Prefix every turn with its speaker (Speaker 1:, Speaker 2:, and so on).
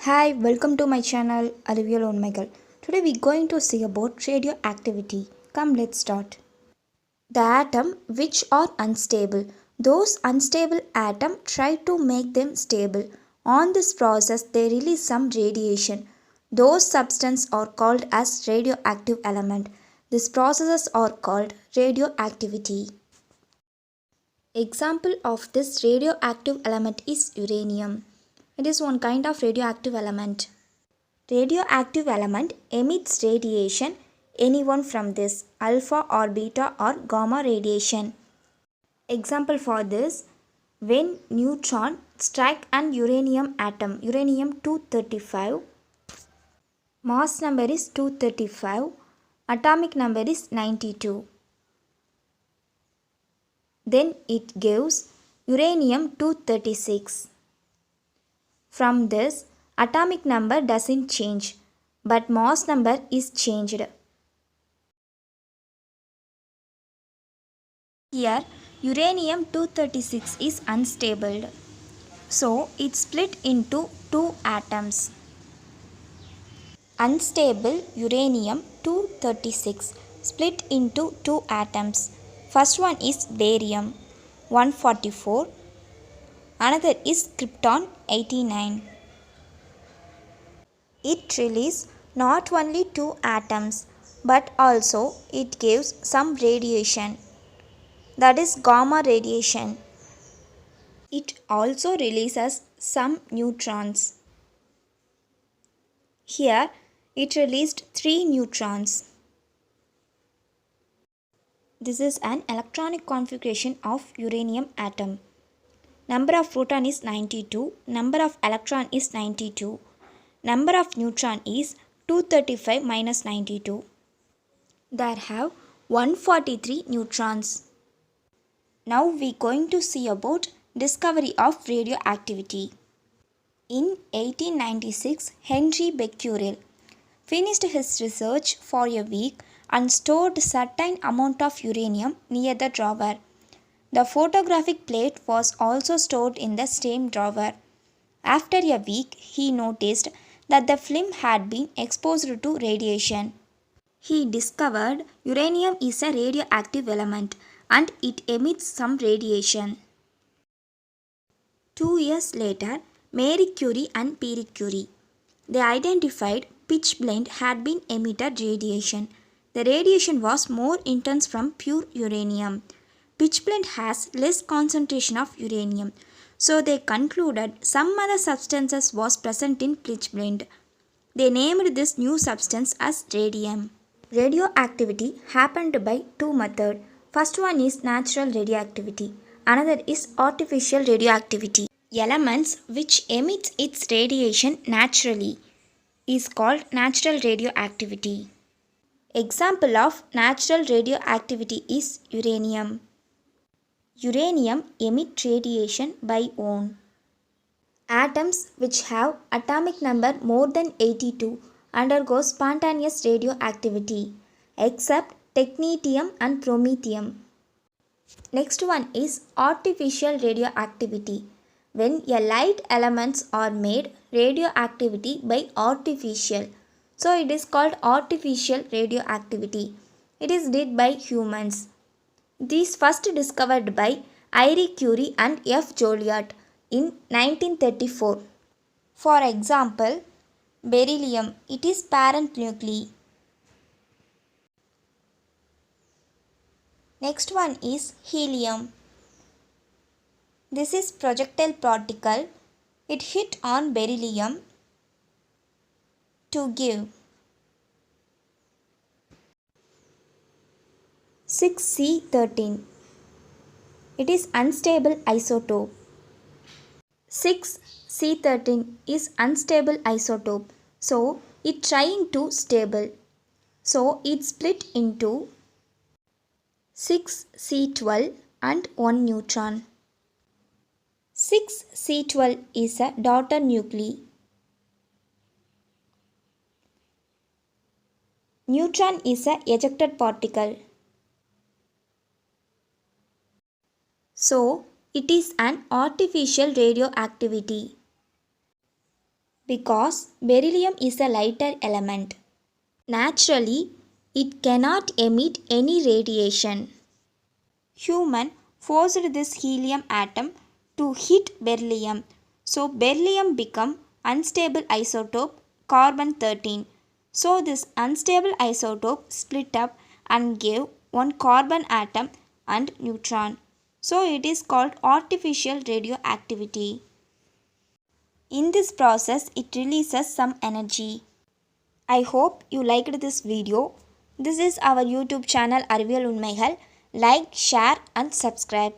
Speaker 1: Hi, welcome to my channel Alluvial on Michael. Today we're going to see about radioactivity. Come, let's start. The atom which are unstable. Those unstable atoms try to make them stable. On this process, they release some radiation. Those substances are called as radioactive element. These processes are called radioactivity. Example of this radioactive element is uranium. It is one kind of radioactive element. Radioactive element emits radiation, any one from this alpha or beta or gamma radiation. Example for this, when neutron strike an uranium atom, uranium 235, mass number is 235, atomic number is 92. Then it gives uranium 236. From this, atomic number doesn't change, but mass number is changed. Here, uranium 236 is unstable, so it split into two atoms. Unstable uranium 236 split into two atoms. First one is barium 144, another is krypton 89. It releases not only two atoms but also it gives some radiation, that is gamma radiation. It also releases some neutrons. Here it released 3 neutrons. This is an electronic configuration of uranium atom. Number of proton is 92, number of electron is 92. Number of neutron is 235 minus 92. There have 143 neutrons. Now we are going to see about discovery of radioactivity. In 1896, Henry Becquerel finished his research for a week and stored certain amount of uranium near the drawer. The photographic plate was also stored in the same drawer. After a week, he noticed that the film had been exposed to radiation. He discovered uranium is a radioactive element and it emits some radiation. 2 years later, Marie Curie and Pierre Curie, they identified pitchblende had been emitted radiation. The radiation was more intense from pure uranium. Pitchblende has less concentration of uranium, so they concluded some other substances was present in pitchblende. They named this new substance as radium. Radioactivity happened by two methods. First one is natural radioactivity, another is artificial radioactivity. Elements which emit its radiation naturally is called natural radioactivity. Example of natural radioactivity is uranium. Uranium emits radiation by own. Atoms which have atomic number more than 82 undergo spontaneous radioactivity except technetium and promethium. Next one is artificial radioactivity. When a light elements are made radioactivity by artificial. So it is called artificial radioactivity. It is did by humans. This first discovered by Marie Curie and F. Joliot in 1934. For example, beryllium, it is parent nuclei. Next one is helium. This is projectile particle. It hit on beryllium to give 6C13. It is unstable isotope. 6C13 is unstable isotope. So it trying to stable. So it split into 6C12 and 1 neutron. 6C12 is a daughter nuclei. Neutron is a ejected particle. So it is an artificial radioactivity. Because beryllium is a lighter element. Naturally, it cannot emit any radiation. Human forced this helium atom to hit beryllium. So beryllium become unstable isotope carbon 13. So this unstable isotope split up and gave one carbon atom and neutron. So it is called artificial radioactivity. In this process, it releases some energy. I hope you liked this video. This is our YouTube channel Ariviyal Unmaigal. Like, share and subscribe.